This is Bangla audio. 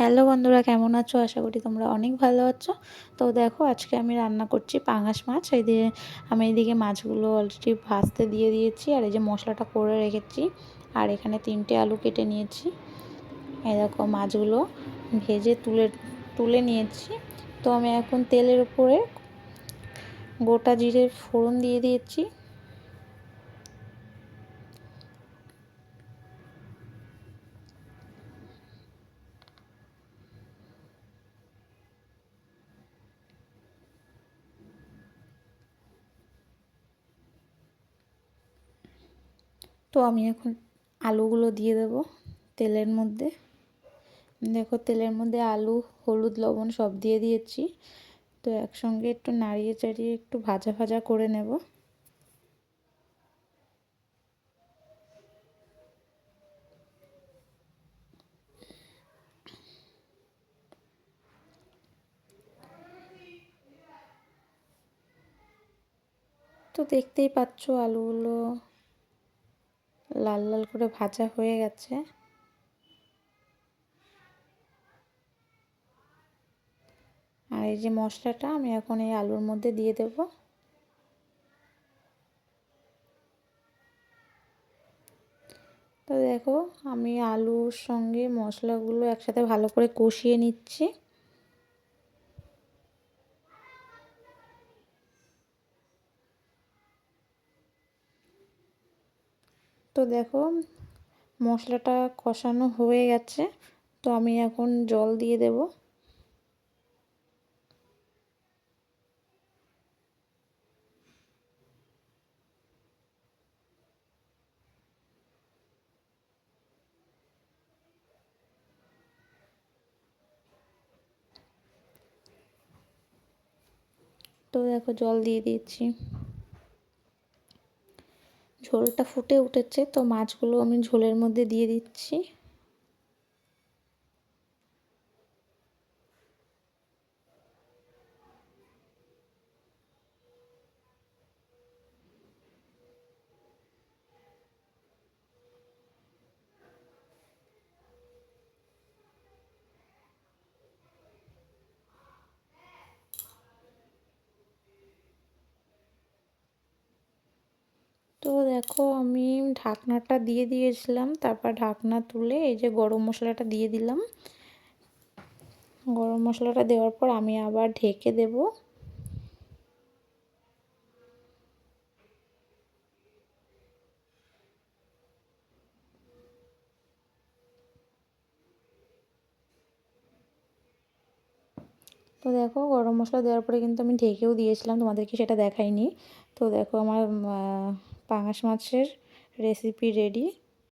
হ্যালো বন্ধুরা, কেমন আছো? আশা করি তোমরা অনেক ভালো আছো। তো দেখো, আজকে আমি রান্না করছি পাঙাশ মাছ। আমি এইদিকে মাছগুলো অলরেডি ভাজতে দিয়ে দিয়েছি, আর এই যে মশলাটা করে রেখেছি। আর এখানে 3টে আলু কেটে নিয়েছি। এই দেখো, মাছগুলো ভেজে তুলে তুলে নিয়েছি। তো আমি এখন তেলের উপরে গোটা জিরে ফোড়ন দিয়ে দিয়েছি। তো আমি এখন আলুগুলো দিয়ে দেব তেলের মধ্যে। দেখো, তেলের মধ্যে আলু, হলুদ, লবণ সব দিয়ে দিয়েছি। তো একসঙ্গে একটু নাড়িয়ে চাড়িয়ে একটু ভাজা ভাজা করে নেব। তো দেখতেই পাচ্ছ, আলুগুলো লাল লাল করে ভাজা হয়ে গেছে। আর এই যে মশলাটা আমি এখন এই আলুর মধ্যে দিয়ে দেব। তো দেখো, আমি আলুর সঙ্গে মশলাগুলো একসাথে ভালো করে কষিয়ে নিচ্ছি। তো দেখো, মশলাটা কষানো হয়ে গেছে। তো আমি এখন জল দিয়ে দেব। তো দেখো, জল দিয়ে দিয়েছি। ঝোলটা ফুটে উঠেছে, তো মাছগুলো আমি ঝোলের মধ্যে দিয়ে দিচ্ছি। তো দেখো, আমি ঢাকনাটা দিয়ে দিয়েছিলাম, তারপর ঢাকনা তুলে এই যে গরম মশলাটা দিয়ে দিলাম। গরম মশলাটা দেওয়ার পর আমি আবার ঢেকে দেব। তো দেখো, গরম মশলা দেওয়ার পরে কিন্তু আমি ঢেকেও দিয়েছিলাম, তোমাদেরকে সেটা দেখাইনি। তো দেখো, আমার পাঙাশ মাছের রেসিপি রেডি।